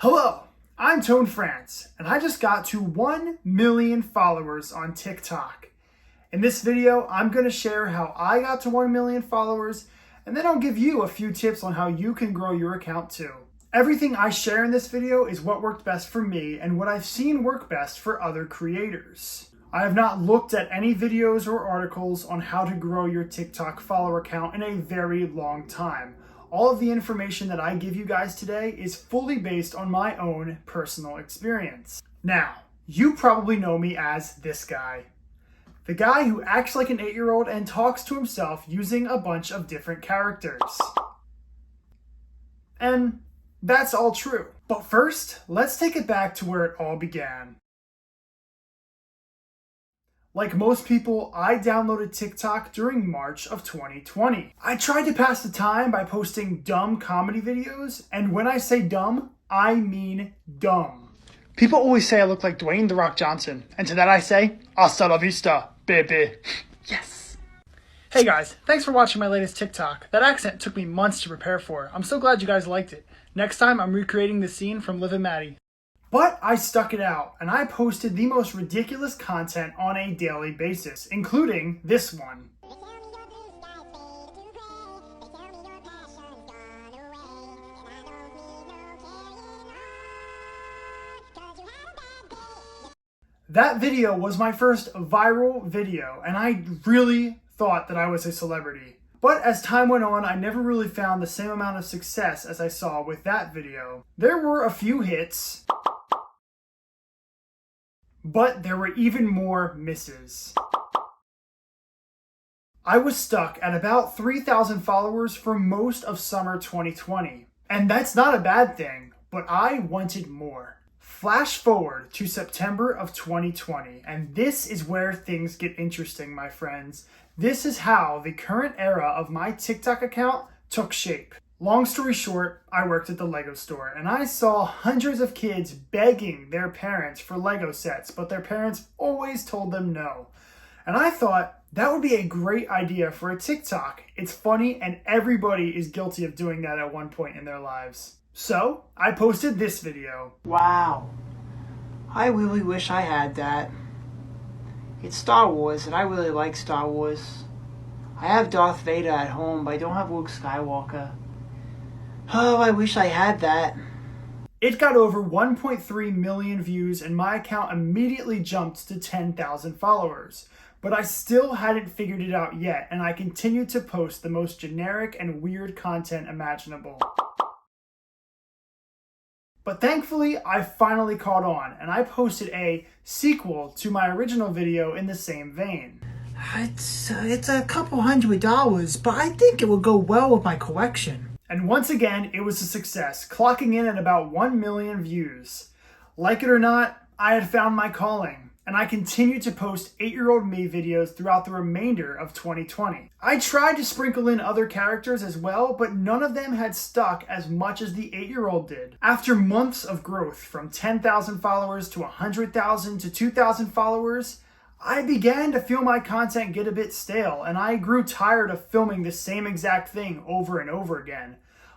Hello, I'm ToneFrance, and I just got to 1 million followers on TikTok. In this video, I'm going to share how I got to 1 million followers, and then I'll give you a few tips on how you can grow your account too. Everything I share in this video is what worked best for me and what I've seen work best for other creators. I have not looked at any videos or articles on how to grow your TikTok follower count in a very long time. All of the information that I give you guys today is fully based on my own personal experience. Now, you probably know me as this guy. The guy who acts like an 8-year-old and talks to himself using a bunch of different characters. And that's all true. But first, let's take it back to where it all began. Like most people, I downloaded TikTok during March of 2020. I tried to pass the time by posting dumb comedy videos, and when I say dumb, I mean dumb. People always say I look like Dwayne "The Rock" Johnson, and to that I say, hasta la vista, baby. Yes. Hey guys, thanks for watching my latest TikTok. That accent took me months to prepare for. I'm so glad you guys liked it. Next time, I'm recreating the scene from Liv and Maddie. But I stuck it out, and I posted the most ridiculous content on a daily basis, including this one. That video was my first viral video, and I really thought that I was a celebrity. But as time went on, I never really found the same amount of success as I saw with that video. There were a few hits, but there were even more misses. I was stuck at about 3,000 followers for most of summer 2020. And that's not a bad thing, but I wanted more. Flash forward to September of 2020, and this is where things get interesting, my friends. This is how the current era of my TikTok account took shape. Long story short, I worked at the Lego store, and I saw hundreds of kids begging their parents for Lego sets, but their parents always told them no. And I thought that would be a great idea for a TikTok. It's funny, and everybody is guilty of doing that at one point in their lives. So, I posted this video. Wow. I really wish I had that. It's Star Wars, and I really like Star Wars. I have Darth Vader at home, but I don't have Luke Skywalker. Oh, I wish I had that. It got over 1.3 million views, and my account immediately jumped to 10,000 followers. But I still hadn't figured it out yet, and I continued to post the most generic and weird content imaginable. But thankfully, I finally caught on, and I posted a sequel to my original video in the same vein. It's a couple $100, but I think it will go well with my collection. And once again, it was a success, clocking in at about 1 million views. Like it or not, I had found my calling, and I continued to post 8-year-old me videos throughout the remainder of 2020. I tried to sprinkle in other characters as well, but none of them had stuck as much as the 8-year-old did. After months of growth, from 10,000 followers to 100,000 to 2,000 followers, I began to feel my content get a bit stale, and I grew tired of filming the same exact thing over and over again.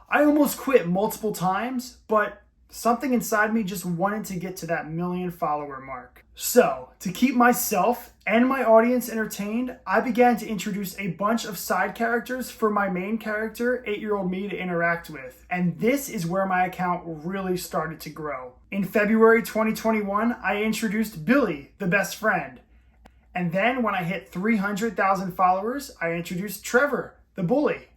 I almost quit multiple times, but something inside me just wanted to get to that 1 million follower mark. So, to keep myself and my audience entertained, I began to introduce a bunch of side characters for my main character, 8-year-old me, to interact with. And this is where my account really started to grow. In February 2021, I introduced Billy, the best friend. And then when I hit 300,000 followers, I introduced Trevor, the bully.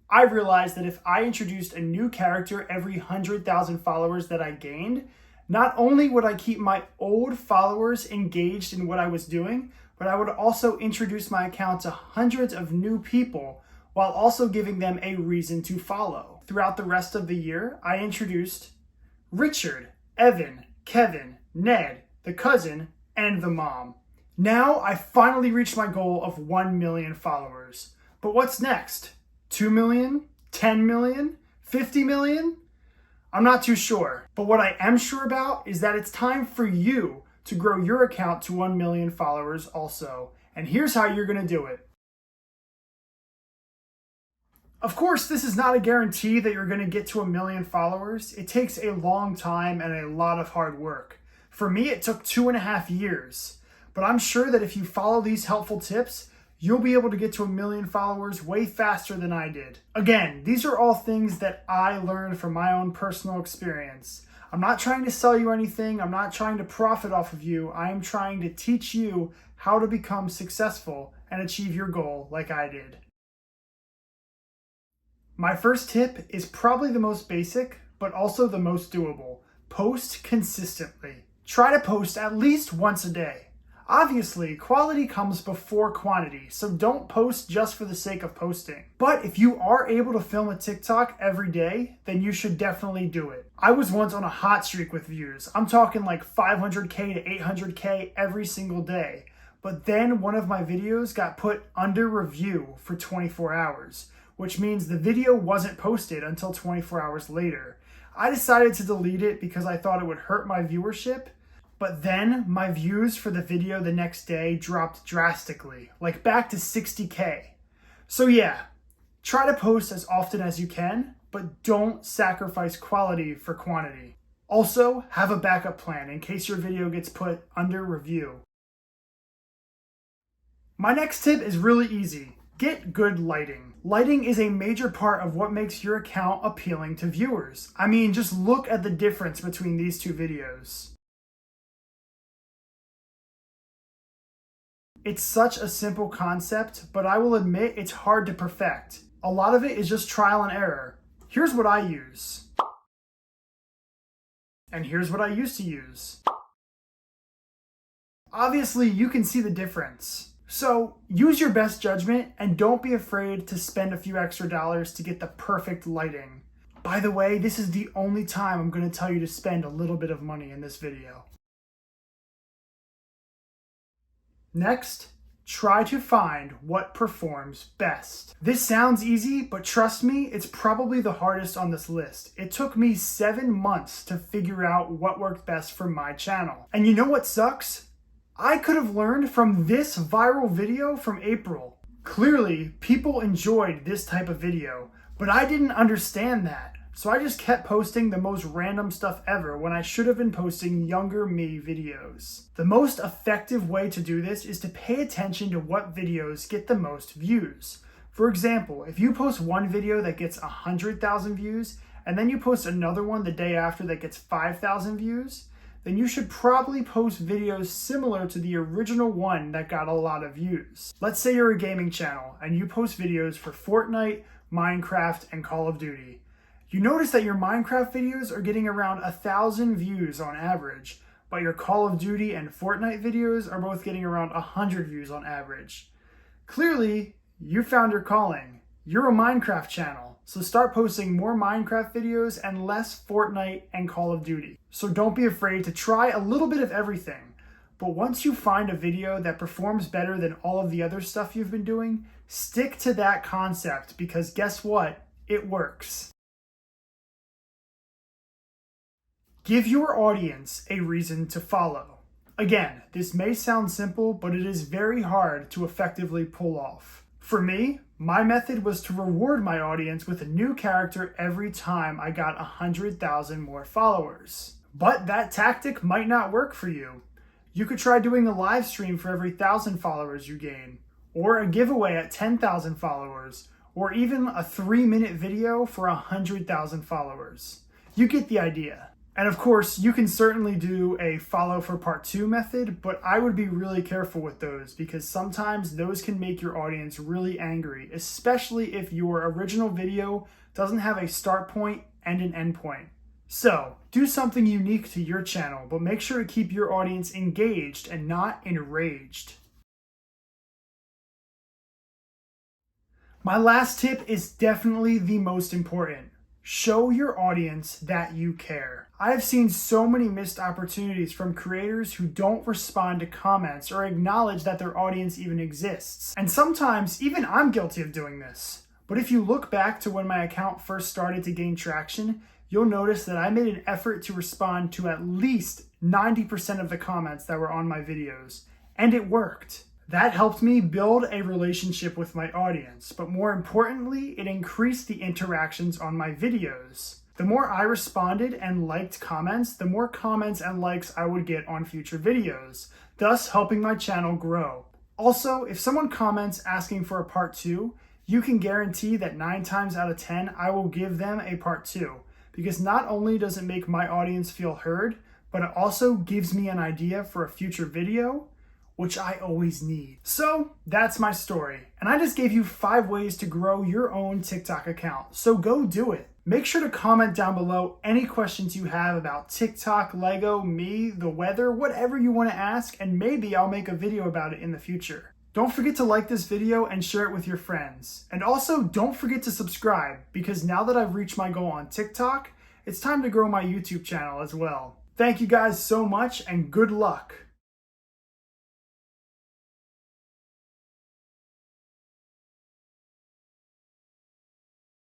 I realized that if I introduced a new character every 100,000 followers that I gained, not only would I keep my old followers engaged in what I was doing, but I would also introduce my account to hundreds of new people while also giving them a reason to follow. Throughout the rest of the year, I introduced Richard, Evan, Kevin, Ned, the cousin, and the mom. Now, I finally reached my goal of 1 million followers. But what's next? 2 million? 10 million? 50 million? I'm not too sure. But what I am sure about is that it's time for you to grow your account to 1 million followers also. And here's how you're going to do it. Of course, this is not a guarantee that you're going to get to 1 million followers. It takes a long time and a lot of hard work. For me, it took 2.5 years. But I'm sure that if you follow these helpful tips, you'll be able to get to 1 million followers way faster than I did. Again, these are all things that I learned from my own personal experience. I'm not trying to sell you anything. I'm not trying to profit off of you. I am trying to teach you how to become successful and achieve your goal like I did. My first tip is probably the most basic, but also the most doable. Post consistently. Try to post at least once a day. Obviously, quality comes before quantity, so don't post just for the sake of posting. But if you are able to film a TikTok every day, then you should definitely do it. I was once on a hot streak with views. I'm talking like 500K to 800K every single day. But then one of my videos got put under review for 24 hours, which means the video wasn't posted until 24 hours later. I decided to delete it because I thought it would hurt my viewership. But then my views for the video the next day dropped drastically, like back to 60K. So yeah, try to post as often as you can, but don't sacrifice quality for quantity. Also, have a backup plan in case your video gets put under review. My next tip is really easy. Get good lighting. Lighting is a major part of what makes your account appealing to viewers. I mean, just look at the difference between these two videos. It's such a simple concept, but I will admit it's hard to perfect. A lot of it is just trial and error. Here's what I use. And here's what I used to use. Obviously, you can see the difference. So use your best judgment and don't be afraid to spend a few extra dollars to get the perfect lighting. By the way, this is the only time I'm going to tell you to spend a little bit of money in this video. Next, try to find what performs best. This sounds easy, but trust me, it's probably the hardest on this list. It took me 7 months to figure out what worked best for my channel. And you know what sucks? I could have learned from this viral video from April. Clearly, people enjoyed this type of video, but I didn't understand that. So I just kept posting the most random stuff ever when I should have been posting younger me videos. The most effective way to do this is to pay attention to what videos get the most views. For example, if you post one video that gets 100,000 views, and then you post another one the day after that gets 5,000 views, then you should probably post videos similar to the original one that got a lot of views. Let's say you're a gaming channel and you post videos for Fortnite, Minecraft, and Call of Duty. You notice that your Minecraft videos are getting around 1,000 views on average, but your Call of Duty and Fortnite videos are both getting around 100 views on average. Clearly, you found your calling. You're a Minecraft channel, so start posting more Minecraft videos and less Fortnite and Call of Duty. So don't be afraid to try a little bit of everything, but once you find a video that performs better than all of the other stuff you've been doing, stick to that concept because guess what? It works. Give your audience a reason to follow. Again, this may sound simple, but it is very hard to effectively pull off. For me, my method was to reward my audience with a new character every time I got 100,000 more followers. But that tactic might not work for you. You could try doing a live stream for every 1,000 followers you gain, or a giveaway at 10,000 followers, or even a 3-minute video for 100,000 followers. You get the idea. And of course, you can certainly do a follow for part 2 method, but I would be really careful with those because sometimes those can make your audience really angry, especially if your original video doesn't have a start point and an end point. So, do something unique to your channel, but make sure to keep your audience engaged and not enraged. My last tip is definitely the most important. Show your audience that you care. I have seen so many missed opportunities from creators who don't respond to comments or acknowledge that their audience even exists. And sometimes even I'm guilty of doing this. But if you look back to when my account first started to gain traction, you'll notice that I made an effort to respond to at least 90% of the comments that were on my videos. And it worked. That helped me build a relationship with my audience, but more importantly, it increased the interactions on my videos. The more I responded and liked comments, the more comments and likes I would get on future videos, thus helping my channel grow. Also, if someone comments asking for a part 2, you can guarantee that 9 times out of 10, I will give them a part 2, because not only does it make my audience feel heard, but it also gives me an idea for a future video, which I always need. So that's my story. And I just gave you 5 ways to grow your own TikTok account. So go do it. Make sure to comment down below any questions you have about TikTok, Lego, me, the weather, whatever you want to ask, and maybe I'll make a video about it in the future. Don't forget to like this video and share it with your friends. And also don't forget to subscribe, because now that I've reached my goal on TikTok, it's time to grow my YouTube channel as well. Thank you guys so much and good luck.